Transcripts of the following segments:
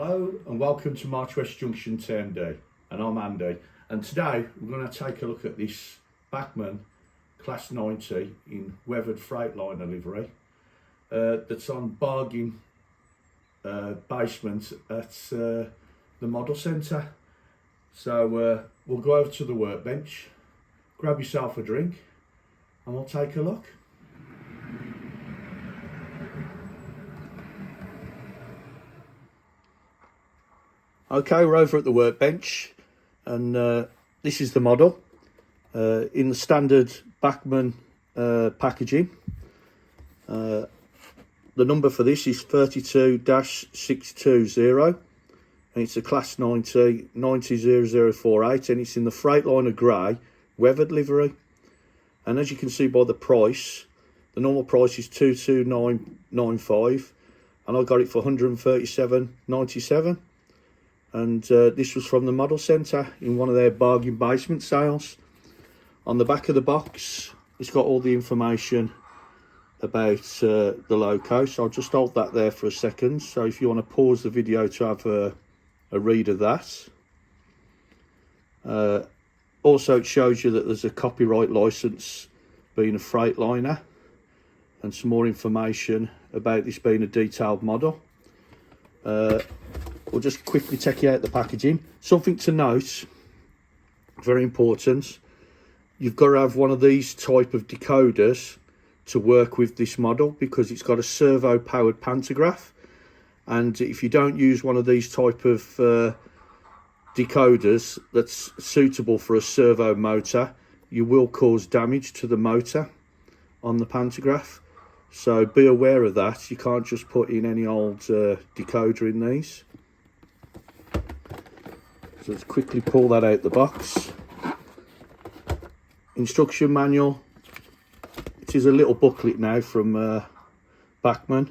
Hello and welcome to March West Junction TMD, and I'm Andy, and today we're going to take a look at this Bachmann Class 90 in weathered Freightliner livery that's on bargain basement at the model centre. So we'll go over to the workbench, grab yourself a drink and we'll take a look. Okay, we're over at the workbench, and this is the model in the standard Bachmann packaging. The number for this is 32-620, and it's a Class 90 900048, and it's in the Freightliner grey weathered livery. And as you can see by the price, the normal price is 22995, and I got it for 137.97. And this was from the model centre in one of their bargain basement sales. On the back of the box, it's got all the information about the loco, so I'll just hold that there for a second. So if you want to pause the video to have a read of that. Also, it shows you that there's a copyright licence being a Freightliner, and some more information about this being a detailed model. We'll just quickly take you out the packaging. Something to note, very important, you've got to have one of these type of decoders to work with this model, because it's got a servo powered pantograph, and if you don't use one of these type of decoders that's suitable for a servo motor, you will cause damage to the motor on the pantograph. So be aware of that. You can't just put in any old decoder in these. So let's quickly pull that out the box. Instruction manual. It is a little booklet now from Bachmann,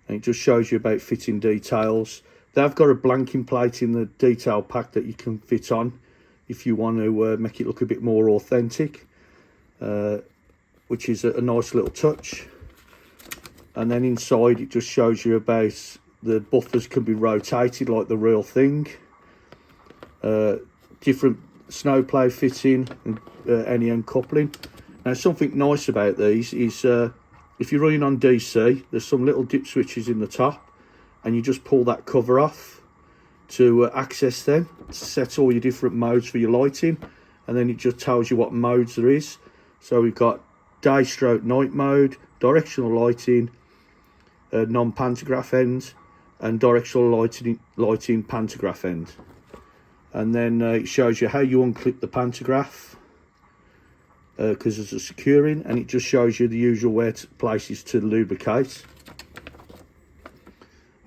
and it just shows you about fitting details. They've got a blanking plate in the detail pack that you can fit on if you want to make it look a bit more authentic, which is a nice little touch. And then inside it just shows you about the buffers can be rotated like the real thing. Different snow plough fitting and any uncoupling. Now, something nice about these is if you're running on DC, there's some little dip switches in the top, and you just pull that cover off to access them, to set all your different modes for your lighting, and then it just tells you what modes there is. So we've got day stroke night mode, directional lighting, non-pantograph end, and directional lighting pantograph end. And then it shows you how you unclip the pantograph, because there's a securing, and it just shows you the usual places to lubricate.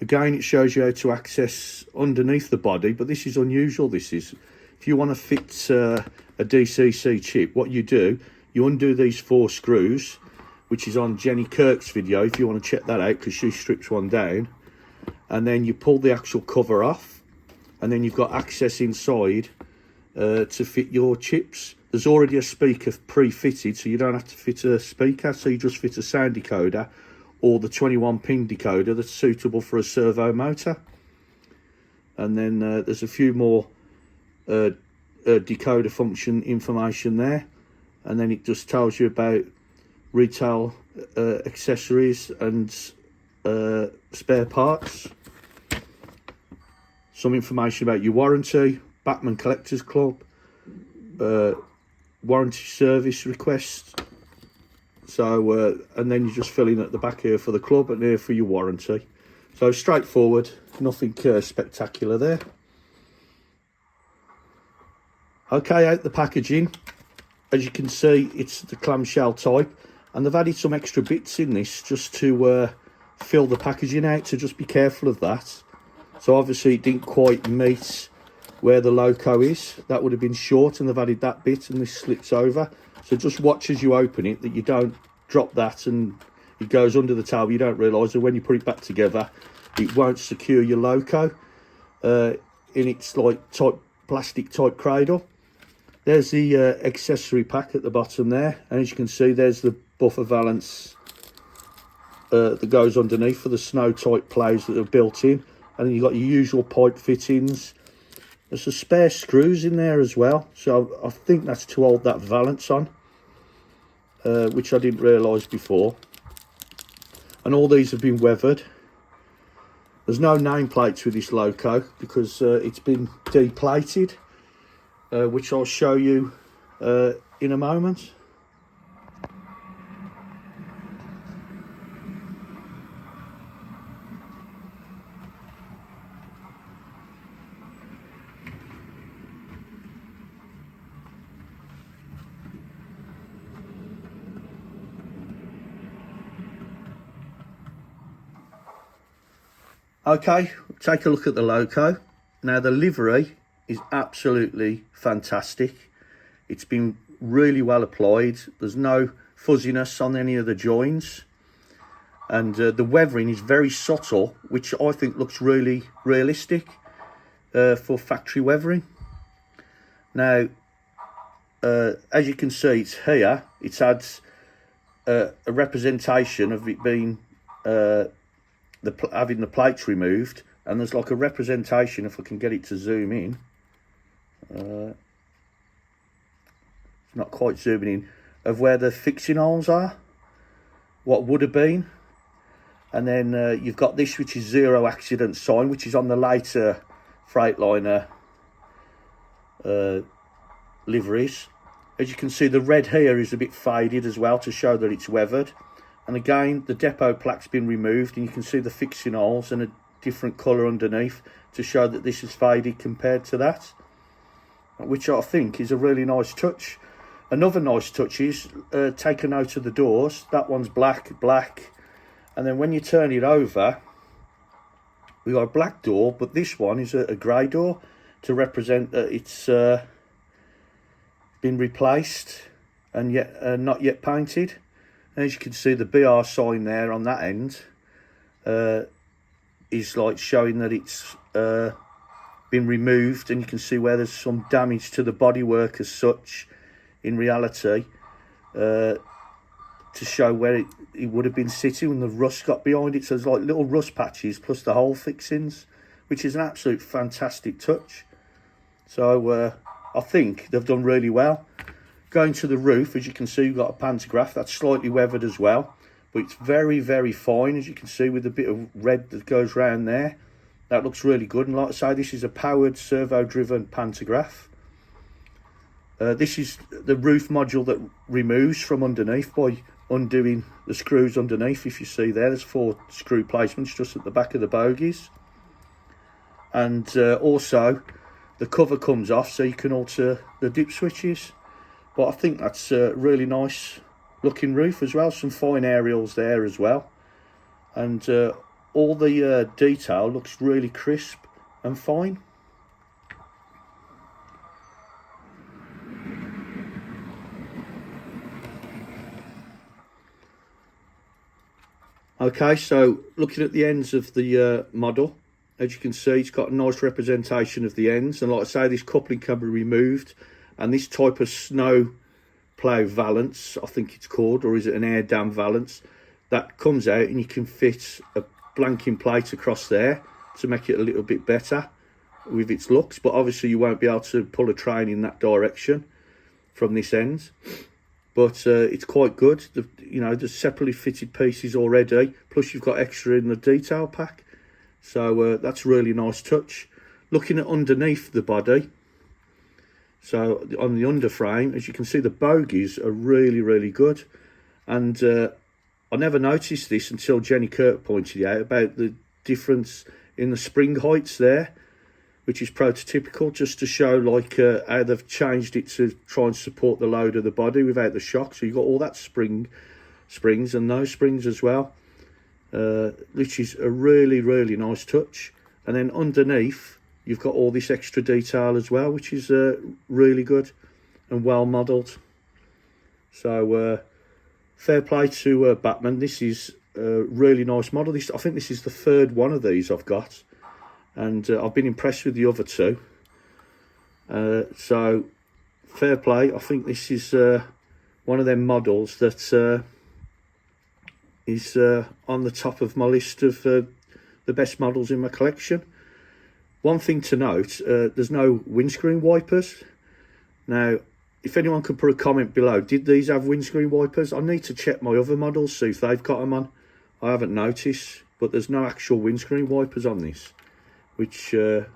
Again, it shows you how to access underneath the body, but this is unusual. This is, if you want to fit a DCC chip, what you do, you undo these 4 screws, which is on Jenny Kirk's video if you want to check that out, because she strips one down, and then you pull the actual cover off, and then you've got access inside to fit your chips. There's already a speaker pre-fitted, so you don't have to fit a speaker, so you just fit a sound decoder or the 21 pin decoder that's suitable for a servo motor. And then there's a few more decoder function information there, and then it just tells you about retail accessories and spare parts. Some information about your warranty, Bachmann Collectors Club, warranty service request. So and then you just fill in at the back here for the club and here for your warranty. So straightforward, nothing spectacular there. Okay, out the packaging, as you can see, it's the clamshell type, and they've added some extra bits in this just to fill the packaging out, so just be careful of that. So obviously it didn't quite meet where the loco is. That would have been short, and they've added that bit, and this slits over. So just watch as you open it, that you don't drop that and it goes under the table. You don't realise that when you put it back together, it won't secure your loco in its like plastic type cradle. There's the accessory pack at the bottom there, and as you can see, there's the buffer valance that goes underneath for the snow type ploughs that are built in. and then you've got your usual pipe fittings. There's some spare screws in there as well, so I think that's to hold that valance on, which I didn't realise before. And all these have been weathered. There's no nameplates with this loco because it's been deplated, which I'll show you in a moment. Okay, take a look at the loco. Now the livery is absolutely fantastic. It's been really well applied. There's no fuzziness on any of the joins. And the weathering is very subtle, which I think looks really realistic for factory weathering. Now, as you can see, it's here. It adds a representation of it being having the plates removed, and there's like a representation, if I can get it to zoom in, it's not quite zooming in, of where the fixing holes are, what would have been. And then you've got this, which is zero accident sign, which is on the later Freightliner liveries. As you can see, the red here is a bit faded as well to show that it's weathered. And again, the depot plaque's been removed, and you can see the fixing holes and a different colour underneath to show that this is faded compared to that, which I think is a really nice touch. Another nice touch is, take a note of the doors. That one's black, and then when you turn it over, we got a black door, but this one is a grey door to represent that it's been replaced and yet not yet painted. As you can see, the BR sign there on that end is like showing that it's been removed, and you can see where there's some damage to the bodywork as such in reality, to show where it would have been sitting when the rust got behind it. So there's like little rust patches plus the hole fixings, which is an absolute fantastic touch. So I think they've done really well. Going to the roof, as you can see, you've got a pantograph that's slightly weathered as well, but it's very, very fine, as you can see, with a bit of red that goes round there. That looks really good. And like I say, this is a powered servo-driven pantograph. This is the roof module that removes from underneath by undoing the screws underneath. If you see there's 4 screw placements just at the back of the bogies. And also, the cover comes off so you can alter the dip switches. But I think that's a really nice looking roof as well. Some fine aerials there as well. And all the detail looks really crisp and fine. Okay, so looking at the ends of the model, as you can see, it's got a nice representation of the ends. And like I say, this coupling can be removed. And this type of snow plough valance, I think it's called, or is it an air dam valance, that comes out, and you can fit a blanking plate across there to make it a little bit better with its looks. But obviously you won't be able to pull a train in that direction from this end. But it's quite good. You know, there's separately fitted pieces already, plus you've got extra in the detail pack. So that's a really nice touch. Looking at underneath the body, so on the underframe, as you can see, the bogies are really, really good. And I never noticed this until Jenny Kirk pointed out about the difference in the spring heights there, which is prototypical, just to show like how they've changed it to try and support the load of the body without the shock. So you've got all that springs and those springs as well, which is a really, really nice touch. And then underneath, you've got all this extra detail as well, which is really good and well modelled. So fair play to Bachmann. This is a really nice model. I think this is the 3rd one of these I've got, and I've been impressed with the other 2. So fair play. I think this is one of them models that is on the top of my list of the best models in my collection. One thing to note, there's no windscreen wipers. Now, if anyone could put a comment below, did these have windscreen wipers? I need to check my other models, see if they've got them on. I haven't noticed, but there's no actual windscreen wipers on this, which I'm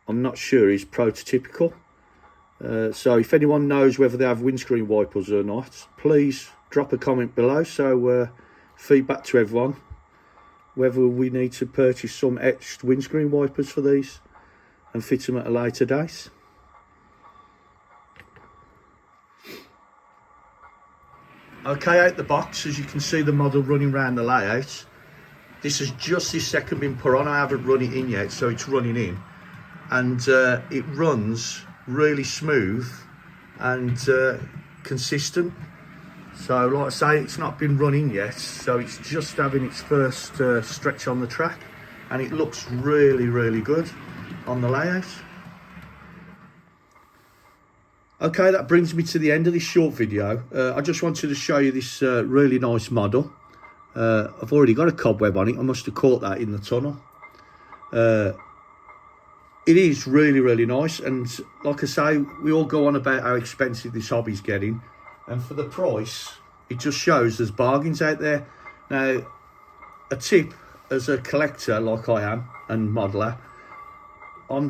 not sure is prototypical. So if anyone knows whether they have windscreen wipers or not, please drop a comment below, so feedback to everyone whether we need to purchase some etched windscreen wipers for these and fit them at a later date. Okay, out the box, as you can see the model running around the layout. This has just this second been put on. I haven't run it in yet, so it's running in, and it runs really smooth and consistent. So like I say, it's not been running yet, so it's just having its first stretch on the track, and it looks really good on the layout. Okay, that brings me to the end of this short video. I just wanted to show you this really nice model. I've already got a cobweb on it. I must have caught that in the tunnel. It is really nice, and like I say, we all go on about how expensive this hobby's getting, and for the price it just shows there's bargains out there. Now, a tip as a collector like I am and modeler,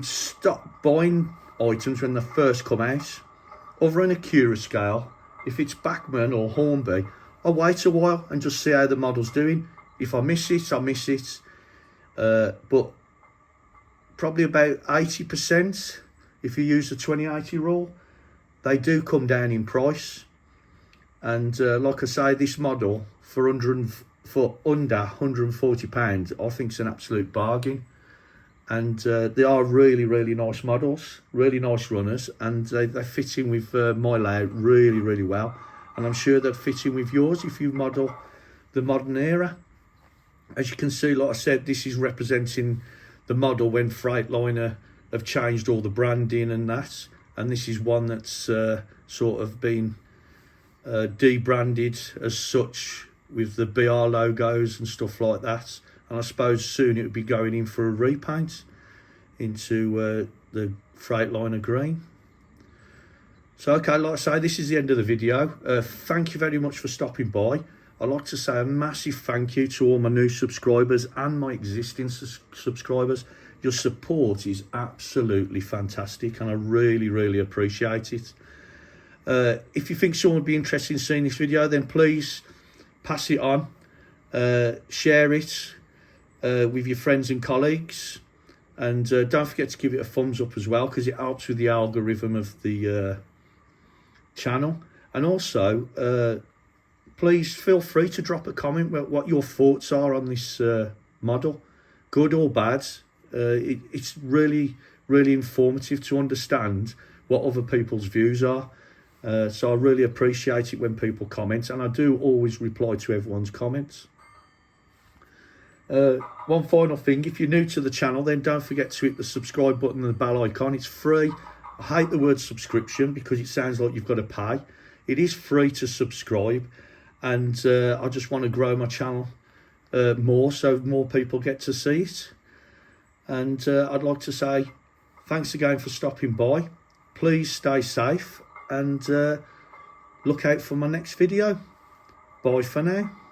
stop buying items when they first come out. Other than a Cura scale, if it's Bachmann or Hornby, I'll wait a while and just see how the model's doing. If I miss it, I miss it. But probably about 80%, if you use the 20/80 rule, they do come down in price. And like I say, this model for under £140, I think it's an absolute bargain. And they are really nice models, really nice runners, and they fit in with my layout really well. And I'm sure they'd fit in with yours if you model the modern era. As you can see, like I said, this is representing the model when Freightliner have changed all the branding and that, and this is one that's sort of been debranded as such with the BR logos and stuff like that. And I suppose soon it would be going in for a repaint into the Freightliner green. So okay, like I say, this is the end of the video. Thank you very much for stopping by. I'd like to say a massive thank you to all my new subscribers and my existing subscribers. Your support is absolutely fantastic, and I really appreciate it. If you think someone would be interested in seeing this video, then please pass it on, share it with your friends and colleagues, and don't forget to give it a thumbs up as well, because it helps with the algorithm of the channel. And also please feel free to drop a comment what your thoughts are on this model, good or bad. It's really informative to understand what other people's views are. So I really appreciate it when people comment, and I do always reply to everyone's comments. One final thing, if you're new to the channel, then don't forget to hit the subscribe button and the bell icon. It's free. I hate the word subscription because it sounds like you've got to pay. It is free to subscribe, and I just want to grow my channel more, so more people get to see it. And I'd like to say thanks again for stopping by. Please stay safe, and look out for my next video. Bye for now.